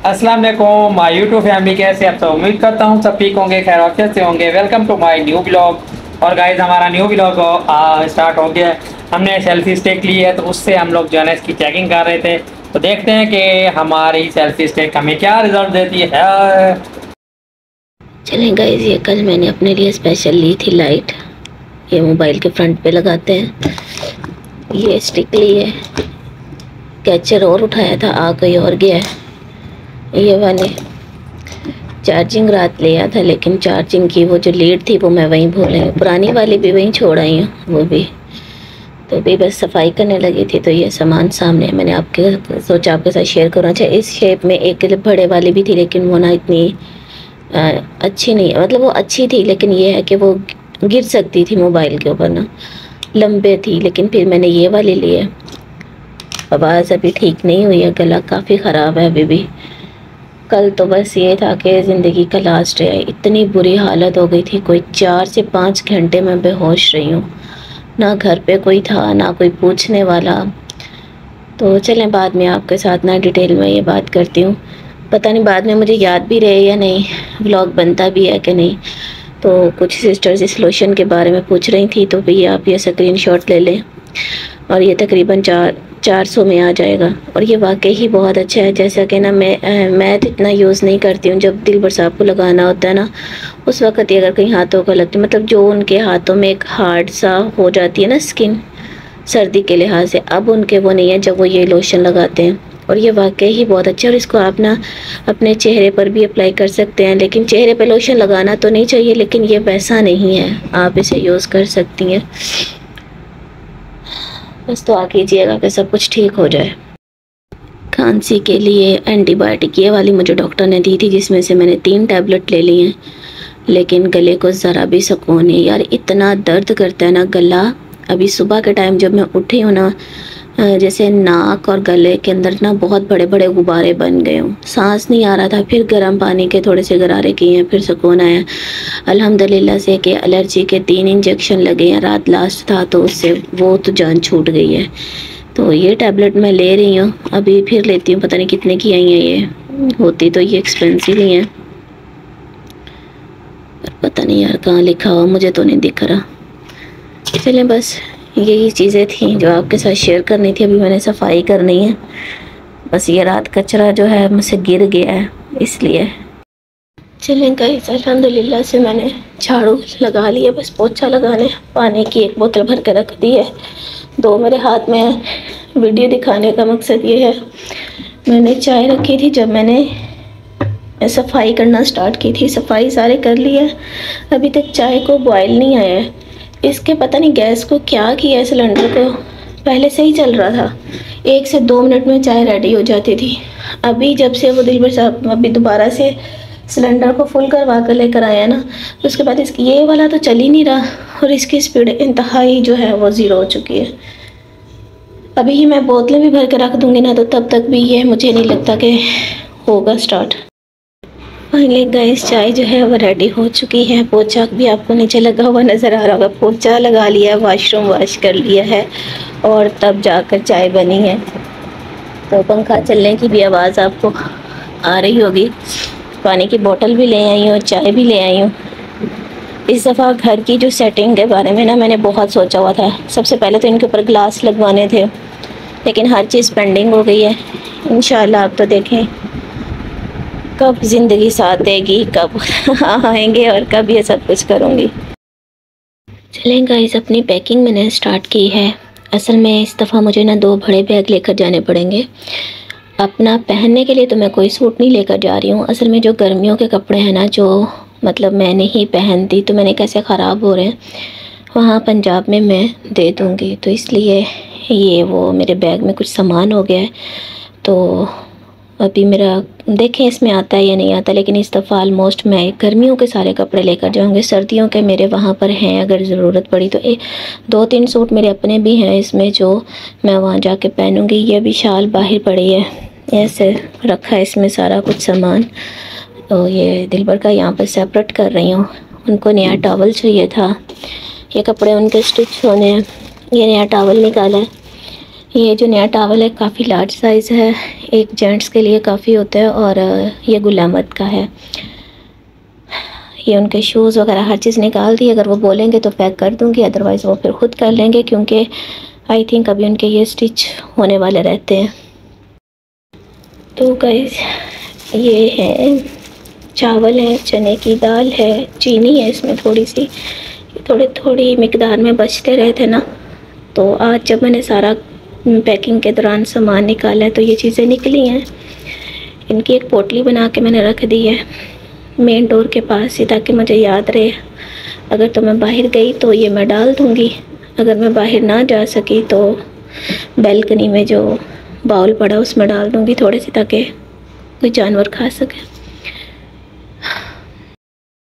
अस्सलाम वालेकुम my YouTube family, कैसे आप सब? उम्मीद करता हूँ सब ठीक होंगे, खैर ऑफिस से होंगे। Welcome to my new blog. और गाइस, हमारा न्यू ब्लॉग स्टार्ट हो गया है। हमने सेल्फी स्टिक ली है, तो उससे हम लोग जो है ना इसकी चेकिंग कर रहे थे। तो देखते हैं कि हमारी सेल्फी स्टिक हमें क्या रिजल्ट देती है। चलें गाइस, ये कल मैंने अपने लिए स्पेशल ली थी लाइट। ये मोबाइल के फ्रंट पे लगाते हैं। ये स्टिक ली है, कैचर और उठाया था, आ गई और गया है। ये वाले चार्जिंग रात लिया था, लेकिन चार्जिंग की वो जो लीड थी वो मैं वहीं भूल आई। पुरानी वाली भी वहीं छोड़ आई हूँ, वो भी तो भी बस सफाई करने लगी थी। तो ये सामान सामने मैंने आपके सोचा आपके साथ शेयर करूँ। अच्छा, इस शेप में एक बड़े वाली भी थी, लेकिन वो ना इतनी अच्छी नहीं, मतलब वो अच्छी थी, लेकिन ये है कि वो गिर सकती थी मोबाइल के ऊपर ना, लंबे थी। लेकिन फिर मैंने ये वाली ली है। आवाज़ अभी ठीक नहीं हुई है, गला काफ़ी ख़राब है अभी भी। कल तो बस ये था कि ज़िंदगी का लास्ट है। इतनी बुरी हालत हो गई थी, कोई 4 से 5 घंटे मैं बेहोश रही हूँ। ना घर पे कोई था, ना कोई पूछने वाला। तो चलें, बाद में आपके साथ ना डिटेल में ये बात करती हूँ। पता नहीं बाद में मुझे याद भी रहे या नहीं, व्लॉग बनता भी है कि नहीं। तो कुछ सिस्टर्स इस लोशन के बारे में पूछ रही थी, तो भैया आप ये स्क्रीनशॉट ले लें। और ये तकरीबन 400 में आ जाएगा। और ये वाकई ही बहुत अच्छा है। जैसा कि ना मैं तो इतना यूज़ नहीं करती हूँ। जब दिल बरसात को लगाना होता है ना, उस वक़्त ही अगर कहीं हाथों को लगती, मतलब जो उनके हाथों में एक हार्ड सा हो जाती है ना स्किन, सर्दी के लिहाज से, अब उनके वो नहीं है जब वो ये लोशन लगाते हैं। और ये वाकई ही बहुत अच्छा है। और इसको आप ना अपने चेहरे पर भी अप्लाई कर सकते हैं, लेकिन चेहरे पे लोशन लगाना तो नहीं चाहिए, लेकिन ये वैसा नहीं है, आप इसे यूज़ कर सकती हैं। बस दुआ कीजिएगा कि सब कुछ ठीक हो जाए। खांसी के लिए एंटीबायोटिक ये वाली मुझे डॉक्टर ने दी थी, जिसमें से मैंने 3 टैबलेट ले ली हैं, लेकिन गले को ज़रा भी सुकून नहीं यार। इतना दर्द करता है ना गला। अभी सुबह के टाइम जब मैं उठी हूँ ना, जैसे नाक और गले के अंदर ना बहुत बड़े बड़े गुब्बारे बन गए हूँ, सांस नहीं आ रहा था। फिर गर्म पानी के थोड़े से गरारे किए हैं, फिर सुकून आया अल्हम्दुलिल्लाह से कि एलर्जी के 3 इंजेक्शन लगे हैं। रात लास्ट था तो उससे वो तो जान छूट गई है। तो ये टैबलेट मैं ले रही हूँ, अभी फिर लेती हूँ। पता नहीं कितने की आई हैं ये, होती तो ये एक्सपेंसिव ही हैं, पर पता नहीं यार कहाँ लिखा हुआ, मुझे तो नहीं दिख रहा। चलें, बस यही चीज़ें थी जो आपके साथ शेयर करनी थी। अभी मैंने सफाई करनी है, बस ये रात कचरा जो है मुझसे गिर गया है इसलिए। चलें गाइस, अल्हम्दुलिल्लाह से मैंने झाड़ू लगा लिया, बस पोछा लगाने। पानी की एक बोतल भर के रख दी है, 2 मेरे हाथ में है। वीडियो दिखाने का मकसद ये है, मैंने चाय रखी थी जब मैंने सफाई करना स्टार्ट की थी। सफाई सारे कर लिया, अभी तक चाय को बॉयल नहीं आया है। इसके पता नहीं गैस को क्या किया है, सिलेंडर को। पहले से ही चल रहा था, 1 से 2 मिनट में चाय रेडी हो जाती थी। अभी जब से वो दिल भर साहब अभी दोबारा से सिलेंडर को फुल करवा कर लेकर आया ना, तो उसके बाद इसकी ये वाला तो चल ही नहीं रहा, और इसकी स्पीड इंतहाई जो है वो 0 हो चुकी है। अभी ही मैं बोतलें भी भर के रख दूँगी ना, तो तब तक भी ये मुझे नहीं लगता कि होगा स्टार्ट। फाइनली गाइस, चाय जो है वो रेडी हो चुकी है। पोछा भी आपको नीचे लगा हुआ नज़र आ रहा होगा, पोछा लगा लिया, वॉशरूम वॉश कर लिया है, और तब जाकर चाय बनी है। तो पंखा चलने की भी आवाज़ आपको आ रही होगी। पानी की बोतल भी ले आई हूँ, चाय भी ले आई हूँ। इस दफ़ा घर की जो सेटिंग के बारे में ना मैंने बहुत सोचा हुआ था। सबसे पहले तो इनके ऊपर ग्लास लगवाने थे, लेकिन हर चीज़ पेंडिंग हो गई है। इंशाल्लाह आप तो देखें कब ज़िंदगी साथ देगी, कब आएंगे और कब ये सब कुछ करूँगी। चलें गाइस, अपनी पैकिंग मैंने स्टार्ट की है। असल में इस दफ़ा मुझे ना 2 बड़े बैग लेकर जाने पड़ेंगे। अपना पहनने के लिए तो मैं कोई सूट नहीं लेकर जा रही हूँ। असल में जो गर्मियों के कपड़े हैं ना, जो मतलब मैं नहीं पहनती, तो मैंने कैसे ख़राब हो रहे हैं, वहाँ पंजाब में मैं दे दूँगी। तो इसलिए ये वो मेरे बैग में कुछ सामान हो गया है। तो अभी मेरा देखें इसमें आता है या नहीं आता, लेकिन इस दफ़ा ऑलमोस्ट मैं गर्मियों के सारे कपड़े लेकर जाऊंगी। सर्दियों के मेरे वहाँ पर हैं, अगर ज़रूरत पड़ी तो 2-3 सूट मेरे अपने भी हैं इसमें, जो मैं वहाँ जाके पहनूंगी। ये भी शाल बाहर पड़ी है, ऐसे रखा है इसमें सारा कुछ सामान। तो ये दिलबर का यहाँ पर सेपरेट कर रही हूँ। उनको नया टॉवल चाहिए था, ये कपड़े उनके स्टिच होने हैं। ये नया टॉवल निकाला है। ये जो नया टॉवल है काफ़ी लार्ज साइज़ है, एक जेंट्स के लिए काफ़ी होता है। और ये गुलामत का है। ये उनके शूज़ वगैरह हर चीज़ निकाल दी, अगर वो बोलेंगे तो पैक कर दूँगी, अदरवाइज़ वो फिर ख़ुद कर लेंगे, क्योंकि आई थिंक अभी उनके ये स्टिच होने वाले रहते हैं। तो गाइस ये है चावल है, चने की दाल है, चीनी है इसमें थोड़ी सी, थोड़ी मिकदार में बचते रहे थे ना, तो आज जब मैंने सारा पैकिंग के दौरान सामान निकाला है तो ये चीज़ें निकली हैं। इनकी एक पोटली बना के मैंने रख दी है मेन डोर के पास ही, ताकि मुझे याद रहे अगर तो मैं बाहर गई तो ये मैं डाल दूँगी, अगर मैं बाहर ना जा सकी तो बैल्कनी में जो बाउल पड़ा उसमें डाल दूँगी थोड़े से, ताकि कोई जानवर खा सके।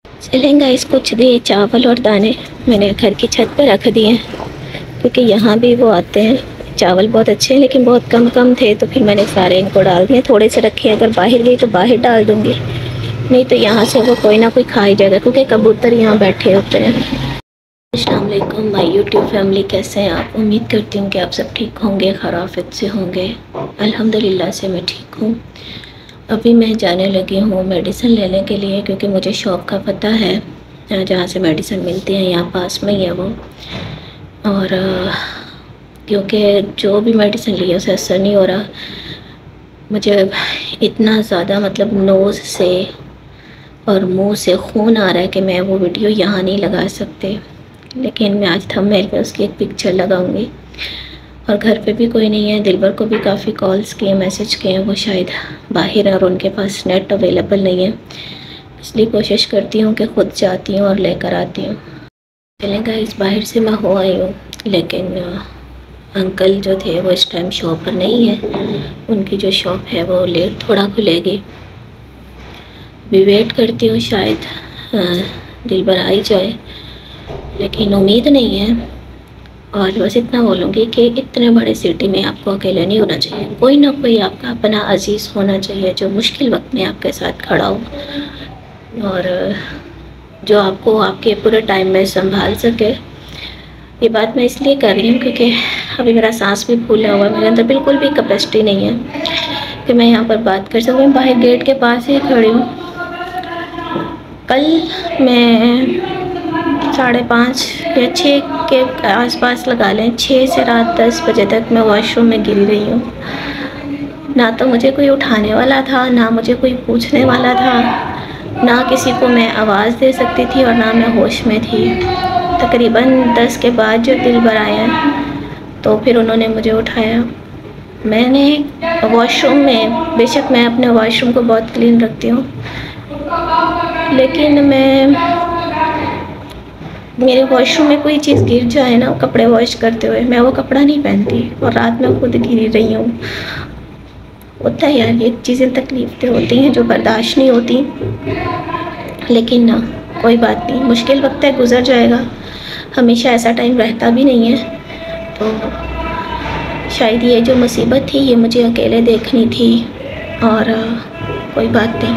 चलेंगे इस कुछ दिए चावल और दाने मैंने घर की छत पर रख दिए हैं, क्योंकि यहाँ भी वो आते हैं। चावल बहुत अच्छे हैं लेकिन बहुत कम थे, तो फिर मैंने सारे इनको डाल दिए, थोड़े से रखे। अगर बाहर गई तो बाहर डाल दूँगी, नहीं तो यहाँ से वो कोई ना कोई खा ही जाएगा, क्योंकि कबूतर यहाँ बैठे होते हैं। अस्सलाम वालेकुम माय यूट्यूब फैमिली, कैसे हैं आप? उम्मीद करती हूँ कि आप सब ठीक होंगे, खैरियत से होंगे। अल्हम्दुलिल्लाह से मैं ठीक हूँ। अभी मैं जाने लगी हूँ मेडिसिन लेने के लिए, क्योंकि मुझे शॉप का पता है जहाँ से मेडिसिन मिलती हैं, यहाँ पास में ही है वो। और क्योंकि जो भी मेडिसिन ली है उसे असर नहीं हो रहा, मुझे इतना ज़्यादा मतलब नोज़ से और मुंह से खून आ रहा है कि मैं वो वीडियो यहाँ नहीं लगा सकते, लेकिन मैं आज थंबनेल पे उसकी एक पिक्चर लगाऊंगी। और घर पे भी कोई नहीं है, दिलबर को भी काफ़ी कॉल्स किए, मैसेज किए, वो शायद बाहर है और उनके पास नेट अवेलेबल नहीं है, इसलिए कोशिश करती हूँ कि ख़ुद जाती हूँ और लेकर आती हूँ। चलेगा इस बाहर से मैं हो आई हूँ, लेकिन अंकल जो थे वो इस टाइम शॉप पर नहीं है, उनकी जो शॉप है वो लेट थोड़ा खुलेगी। भी वेट करती हूँ, शायद दिलबर आ ही जाए, लेकिन उम्मीद नहीं है। और बस इतना बोलूँगी कि इतने बड़े सिटी में आपको अकेले नहीं होना चाहिए, कोई ना कोई आपका अपना अजीज़ होना चाहिए जो मुश्किल वक्त में आपके साथ खड़ा हो, और जो आपको आपके पूरे टाइम में संभाल सके। ये बात मैं इसलिए कर रही हूँ क्योंकि अभी मेरा सांस भी फूला हुआ है, मेरे अंदर बिल्कुल भी कैपेसिटी नहीं है कि मैं यहाँ पर बात कर सकूँ। मैं बाहर गेट के पास ही खड़ी हूँ। कल मैं 5:30 या 6 के आसपास लगा लें, 6 से रात 10 बजे तक मैं वॉशरूम में गिरी रही हूँ। ना तो मुझे कोई उठाने वाला था, ना मुझे कोई पूछने वाला था, ना किसी को मैं आवाज़ दे सकती थी, और ना मैं होश में थी। तकरीबन 10 के बाद जो दिलबर आया तो फिर उन्होंने मुझे उठाया। मैंने वॉशरूम में, बेशक मैं अपने वॉशरूम को बहुत क्लीन रखती हूँ, लेकिन मेरे वॉशरूम में कोई चीज़ गिर जाए ना कपड़े वॉश करते हुए, मैं वो कपड़ा नहीं पहनती, और रात में खुद गिरी रही हूँ। होता है यार, ये चीज़ें तकलीफ़ें होती हैं जो बर्दाश्त नहीं होती, लेकिन ना कोई बात नहीं, मुश्किल वक्त है, गुज़र जाएगा। हमेशा ऐसा टाइम रहता भी नहीं है, तो शायद ये जो मुसीबत थी ये मुझे अकेले देखनी थी, और कोई बात नहीं,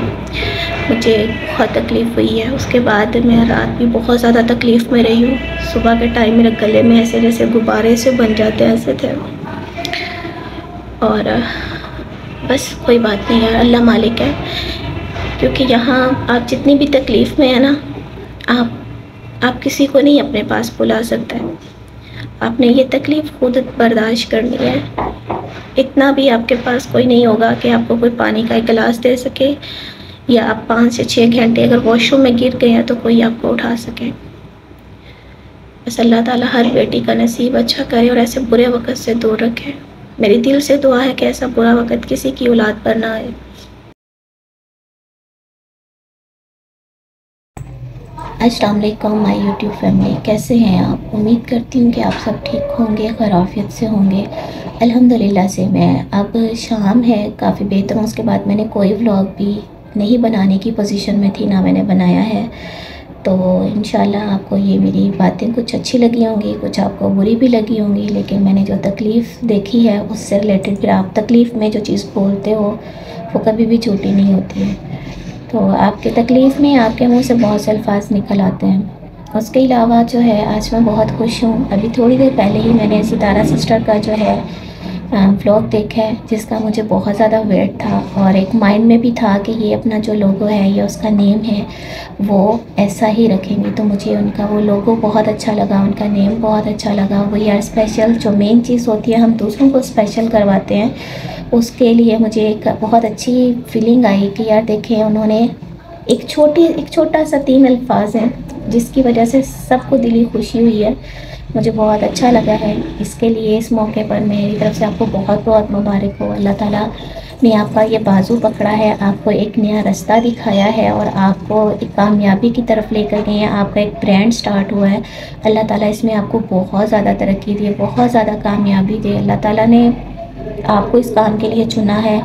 मुझे बहुत तकलीफ़ हुई है। उसके बाद मैं रात भी बहुत ज़्यादा तकलीफ़ में रही हूँ। सुबह के टाइम मेरे गले में ऐसे जैसे गुब्बारे से बन जाते हैं, ऐसे थे। और बस कोई बात नहीं यार, अल्लाह मालिक है, क्योंकि यहाँ आप जितनी भी तकलीफ़ में है ना, आप किसी को नहीं अपने पास बुला सकते हैं। आपने ये तकलीफ़ खुद बर्दाश्त करनी है। इतना भी आपके पास कोई नहीं होगा कि आपको कोई पानी का एक गिलास दे सके, या आप 5 से 6 घंटे अगर वॉशरूम में गिर गए हैं तो कोई आपको उठा सके। बस अल्लाह ताला हर बेटी का नसीब अच्छा करे और ऐसे बुरे वक़्त से दूर रखे। मेरी दिल से दुआ है कि ऐसा बुरा वक़्त किसी की औलाद पर ना आए। अस्सलाम वालेकुम माय यूट्यूब फैमिली, कैसे हैं आप? उम्मीद करती हूँ कि आप सब ठीक होंगे, खैरियत से होंगे। अल्हम्दुलिल्लाह से मैं अब शाम है, काफ़ी बेहतर हूँ। उसके बाद मैंने कोई व्लॉग भी नहीं बनाने की पोजीशन में थी, ना मैंने बनाया है। तो इंशाल्लाह आपको ये मेरी बातें कुछ अच्छी लगी होंगी, कुछ आपको बुरी भी लगी होंगी, लेकिन मैंने जो तकलीफ़ देखी है उससे रिलेटेड, फिर आप तकलीफ़ में जो चीज़ बोलते हो वो कभी भी झूठी नहीं होती है। तो आपके तकलीफ़ में आपके मुंह से बहुत से अल्फाज निकल आते हैं। उसके अलावा जो है आज मैं बहुत खुश हूँ। अभी थोड़ी देर पहले ही मैंने सितारा सिस्टर का जो है व्लॉग देखा है जिसका मुझे बहुत ज़्यादा वेट था और एक माइंड में भी था कि ये अपना जो लोगो है या उसका नेम है वो ऐसा ही रखेंगे। तो मुझे उनका वो लोगो बहुत अच्छा लगा, उनका नेम बहुत अच्छा लगा। वो यार स्पेशल जो मेन चीज़ होती है, हम दूसरों को स्पेशल करवाते हैं, उसके लिए मुझे एक बहुत अच्छी फीलिंग आई कि यार देखें उन्होंने एक छोटा सा 3 अल्फाज हैं जिसकी वजह से सबको दिली खुशी हुई है। मुझे बहुत अच्छा लगा है। इसके लिए इस मौके पर मेरी तरफ से आपको बहुत बहुत मुबारक हो। अल्लाह ताला ने आपका ये बाजू पकड़ा है, आपको एक नया रास्ता दिखाया है और आपको एक कामयाबी की तरफ लेकर गए हैं। आपका एक ब्रांड स्टार्ट हुआ है। अल्लाह ताला इसमें आपको बहुत ज़्यादा तरक्की दे, बहुत ज़्यादा कामयाबी दे। अल्लाह ताला ने आपको इस काम के लिए चुना है।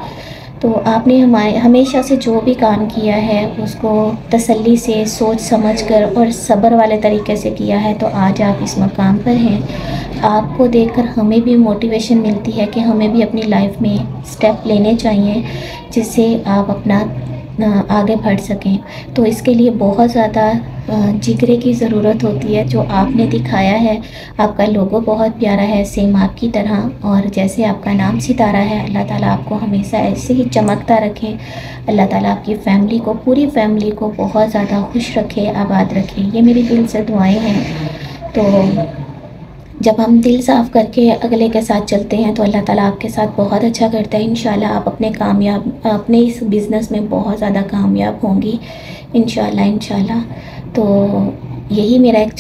तो आपने हमेशा से जो भी काम किया है उसको तसल्ली से सोच समझ कर और सब्र वाले तरीके से किया है, तो आज आप इस मकाम पर हैं। आपको देखकर हमें भी मोटिवेशन मिलती है कि हमें भी अपनी लाइफ में स्टेप लेने चाहिए जिससे आप अपना आगे बढ़ सकें। तो इसके लिए बहुत ज़्यादा जिगरे की ज़रूरत होती है जो आपने दिखाया है। आपका लोगो बहुत प्यारा है, सेम आपकी तरह, और जैसे आपका नाम सितारा है। अल्लाह ताला आपको हमेशा ऐसे ही चमकता रखे। अल्लाह ताला आपकी फ़ैमिली को, पूरी फ़ैमिली को बहुत ज़्यादा खुश रखे, आबाद रखे। ये मेरी दिल से दुआएं हैं। तो जब हम दिल साफ़ करके अगले के साथ चलते हैं तो अल्लाह ताला आपके साथ बहुत अच्छा करता है। इंशाल्लाह आप अपने इस बिज़नेस में बहुत ज़्यादा कामयाब होंगी इंशाल्लाह। तो यही मेरा एक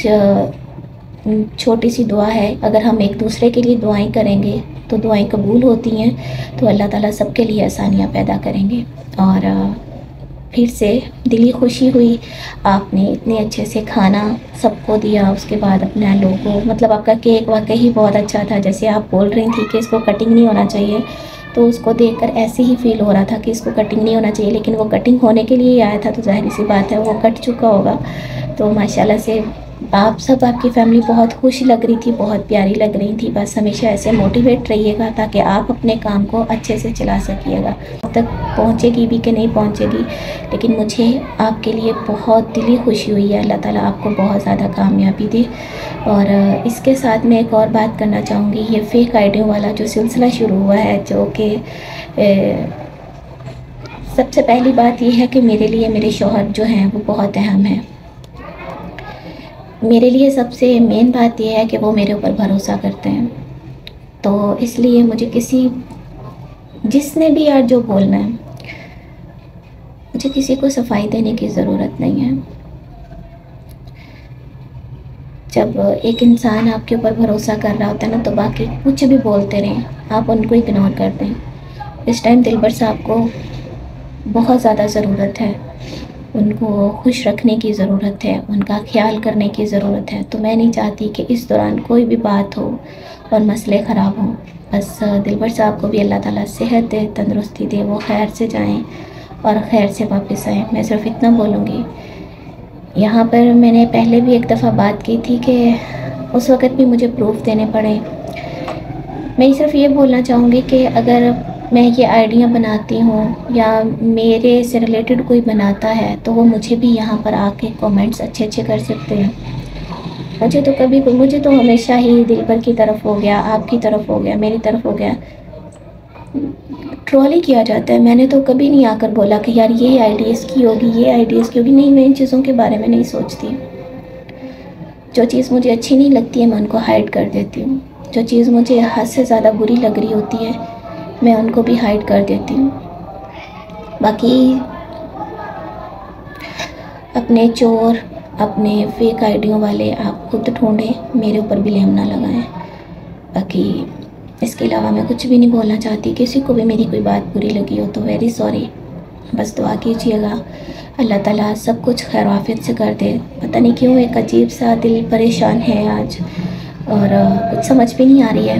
छोटी सी दुआ है। अगर हम एक दूसरे के लिए दुआएं करेंगे तो दुआएं कबूल होती हैं। तो अल्लाह ताला सबके लिए आसानियाँ पैदा करेंगे। और फिर से दिली खुशी हुई, आपने इतने अच्छे से खाना सबको दिया, उसके बाद अपना लोगो, मतलब आपका केक वाकई ही बहुत अच्छा था। जैसे आप बोल रही थी कि इसको कटिंग नहीं होना चाहिए, तो उसको देखकर ऐसे ही फ़ील हो रहा था कि इसको कटिंग नहीं होना चाहिए, लेकिन वो कटिंग होने के लिए ही आया था, तो ज़ाहिर सी बात है वो कट चुका होगा। तो माशाल्लाह से आप सब, आपकी फ़ैमिली बहुत खुश लग रही थी, बहुत प्यारी लग रही थी। बस हमेशा ऐसे मोटिवेट रहिएगा ताकि आप अपने काम को अच्छे से चला सकिएगा। अब तक पहुँचेगी भी कि नहीं पहुँचेगी, लेकिन मुझे आपके लिए बहुत दिली खुशी हुई है। अल्लाह ताला आपको बहुत ज़्यादा कामयाबी दे। और इसके साथ मैं एक और बात करना चाहूँगी। ये फ़ेक आईडियों वाला जो सिलसिला शुरू हुआ है, जो कि सबसे पहली बात ये है कि मेरे लिए मेरे शौहर जो हैं वो बहुत अहम है। मेरे लिए सबसे मेन बात यह है कि वो मेरे ऊपर भरोसा करते हैं। तो इसलिए मुझे जिसने भी यार जो बोलना है, मुझे किसी को सफाई देने की ज़रूरत नहीं है। जब एक इंसान आपके ऊपर भरोसा कर रहा होता है ना, तो बाकी कुछ भी बोलते रहें, आप उनको इग्नोर कर दें। इस टाइम दिलबर साहब को बहुत ज़्यादा ज़रूरत है, उनको खुश रखने की ज़रूरत है, उनका ख्याल करने की ज़रूरत है। तो मैं नहीं चाहती कि इस दौरान कोई भी बात हो और मसले ख़राब हों। बस दिलबर साहब को भी अल्लाह ताला सेहत दे, तंदुरुस्ती दे, वो खैर से जाएं और खैर से वापस आएँ। मैं सिर्फ इतना बोलूँगी। यहाँ पर मैंने पहले भी एक दफ़ा बात की थी कि उस वक़्त भी मुझे प्रूफ देने पड़े। मैं सिर्फ ये बोलना चाहूँगी कि अगर मैं ये आइडिया बनाती हूँ या मेरे से रिलेटेड कोई बनाता है, तो वो मुझे भी यहाँ पर आके कमेंट्स अच्छे कर सकते हैं। मुझे तो हमेशा ही दिलबर की तरफ हो गया, आपकी तरफ हो गया, मेरी तरफ हो गया, ट्रोल ही किया जाता है। मैंने तो कभी नहीं आकर बोला कि यार ये आइडिया इसकी होगी, ये आइडिया इसकी होगी। नहीं, मैं इन चीज़ों के बारे में नहीं सोचती। जो चीज़ मुझे अच्छी नहीं लगती है मैं उनको हाइड कर देती हूँ। जो चीज़ मुझे हद से ज़्यादा बुरी लग रही होती है मैं उनको भी हाइड कर देती हूँ। बाकी अपने चोर, अपने फेक आइडियों वाले आप खुद ढूंढें, मेरे ऊपर ब्लेम ना लगाएं। बाकी इसके अलावा मैं कुछ भी नहीं बोलना चाहती। किसी को भी मेरी कोई बात बुरी लगी हो तो वेरी सॉरी। बस दुआ कीजिएगा अल्लाह ताला सब कुछ खैर आफियत से कर दे। पता नहीं क्यों एक अजीब सा दिल परेशान है आज और कुछ समझ भी नहीं आ रही है,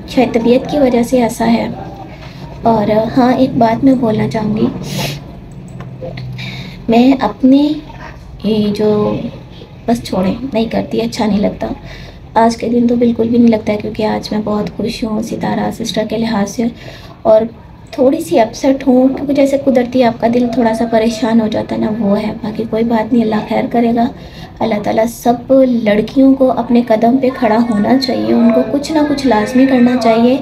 शायद तबीयत की वजह से ऐसा है। और हाँ, एक बात मैं बोलना चाहूँगी, मैं अपने ये जो बस छोड़ें नहीं करती, अच्छा नहीं लगता। आज के दिन तो बिल्कुल भी नहीं लगता है, क्योंकि आज मैं बहुत खुश हूँ सितारा सिस्टर के लिहाज से। और थोड़ी सी अपसेट हूँ, क्योंकि जैसे कुदरती आपका दिल थोड़ा सा परेशान हो जाता है ना, वो है। बाकी कोई बात नहीं, अल्लाह खैर करेगा। अल्लाह ताला सब लड़कियों को अपने कदम पे खड़ा होना चाहिए, उनको कुछ ना कुछ लाजमी करना चाहिए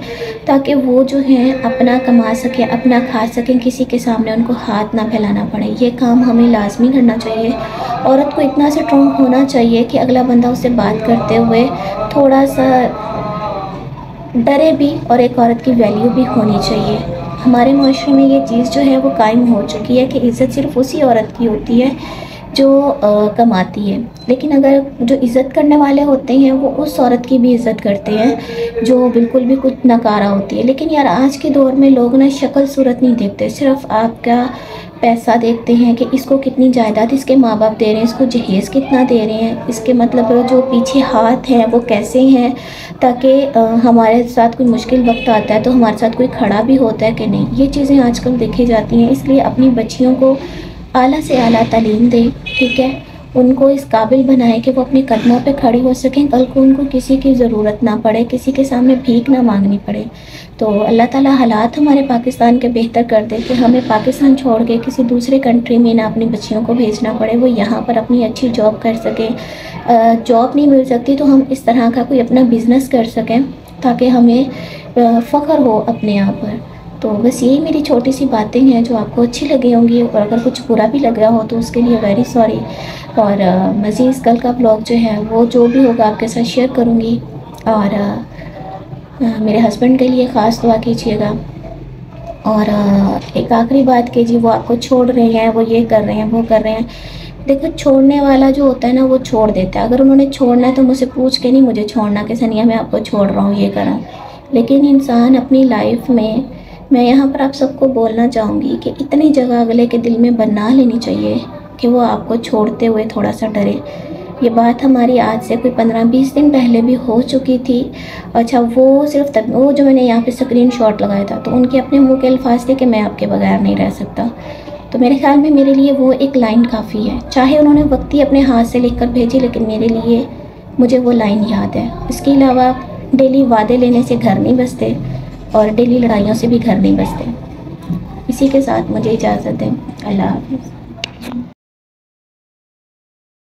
ताकि वो जो हैं अपना कमा सकें, अपना खा सकें, किसी के सामने उनको हाथ ना फैलाना पड़े। ये काम हमें लाजमी करना चाहिए। औरत को इतना स्ट्रॉन्ग होना चाहिए कि अगला बंदा उससे बात करते हुए थोड़ा सा डरे भी, और एक औरत की वैल्यू भी होनी चाहिए। हमारे माशरे में ये चीज़ जो है वो कायम हो चुकी है कि इज़्ज़त सिर्फ़ उसी औरत की होती है जो कमाती है। लेकिन अगर जो इज़्ज़त करने वाले होते हैं वो उस औरत की भी इज़्ज़त करते हैं जो बिल्कुल भी कुछ नकारा होती है। लेकिन यार आज के दौर में लोग ना शक्ल सूरत नहीं देखते, सिर्फ आपका पैसा देखते हैं कि इसको कितनी जायदाद इसके माँ बाप दे रहे हैं, इसको जहेज़ कितना दे रहे हैं, इसके मतलब जो पीछे हाथ हैं वो कैसे हैं, ताकि हमारे साथ कोई मुश्किल वक्त आता है तो हमारे साथ कोई खड़ा भी होता है कि नहीं। ये चीज़ें आजकल देखी जाती हैं। इसलिए अपनी बच्चियों को आला से आला तालीम दें, ठीक है, उनको इस काबिल बनाएं कि वो अपने कदमों पे खड़ी हो सकें, कल को उनको किसी की ज़रूरत ना पड़े, किसी के सामने भीख ना मांगनी पड़े। तो अल्लाह ताला हालात हमारे पाकिस्तान के बेहतर कर दे कि हमें पाकिस्तान छोड़ के किसी दूसरे कंट्री में ना अपनी बच्चियों को भेजना पड़े, वो यहाँ पर अपनी अच्छी जॉब कर सकें। जॉब नहीं मिल सकती तो हम इस तरह का कोई अपना बिज़नेस कर सकें ताकि हमें फ़ख्र हो अपने यहाँ पर। तो बस यही मेरी छोटी सी बातें हैं जो आपको अच्छी लगी होंगी, और अगर कुछ बुरा भी लग रहा हो तो उसके लिए वेरी सॉरी। और मज़ीद कल का ब्लॉग जो है वो जो भी होगा आपके साथ शेयर करूँगी। और मेरे हस्बैंड के लिए ख़ास दुआ कीजिएगा। और एक आखिरी बात कि जी वो आपको छोड़ रहे हैं, वो ये कर रहे हैं, वो कर रहे हैं। देखो छोड़ने वाला जो होता है ना वो छोड़ देता है। अगर उन्होंने छोड़ना है तो मुझसे पूछ के नहीं मुझे छोड़ना कि सनिया मैं आपको छोड़ रहा हूँ, ये कर रहा हूँ। लेकिन इंसान अपनी लाइफ में, मैं यहाँ पर आप सबको बोलना चाहूँगी कि इतनी जगह अगले के दिल में बना लेनी चाहिए कि वो आपको छोड़ते हुए थोड़ा सा डरे। ये बात हमारी आज से कोई 15-20 दिन पहले भी हो चुकी थी। अच्छा वो सिर्फ तब वो जो मैंने यहाँ पे स्क्रीनशॉट लगाया था तो उनके अपने मुंह के अल्फाज थे कि मैं आपके बगैर नहीं रह सकता। तो मेरे ख्याल में मेरे लिए वो एक लाइन काफ़ी है। चाहे उन्होंने वक्ती अपने हाथ से लिख कर भेजी, लेकिन मेरे लिए मुझे वो लाइन याद है। इसके अलावा डेली वादे लेने से घर नहीं बसते और डेली लड़ाइयों से भी घर नहीं बसते। इसी के साथ मुझे इजाज़त दें। अल्लाह हाफ़िज़।